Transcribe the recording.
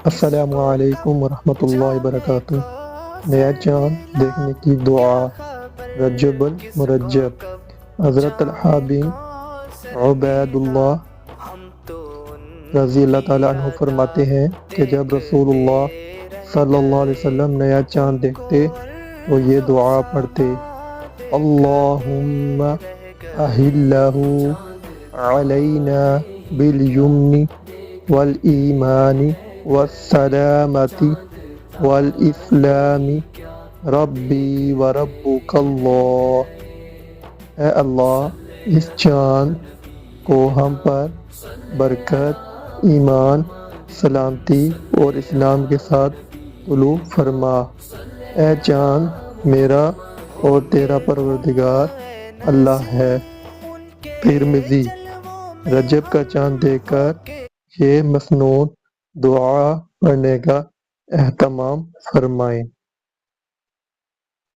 السلام علیکم ورحمۃ اللہ وبرکاتہ۔ نیا چاند دیکھنے کی دعا۔ رجب المرجب۔ حضرت الحابی عبید اللہ رضی اللہ تعالیٰ عنہ فرماتے ہیں کہ جب رسول اللہ صلی اللہ علیہ وسلم نیا چاند دیکھتے تو یہ دعا پڑھتے: اللہم اہلہ علینا بالیمن والایمان والسلامت والاسلام ربی وربک اللہ۔ اے اللہ، اس چاند کو ہم پر برکت، ایمان، سلامتی اور اسلام کے ساتھ طلوع فرما۔ اے چاند، میرا اور تیرا پروردگار اللہ ہے۔ ترمذی۔ رجب کا چاند دیکھ کر یہ مسنون دعا پڑھنے کا اہتمام فرمائیں۔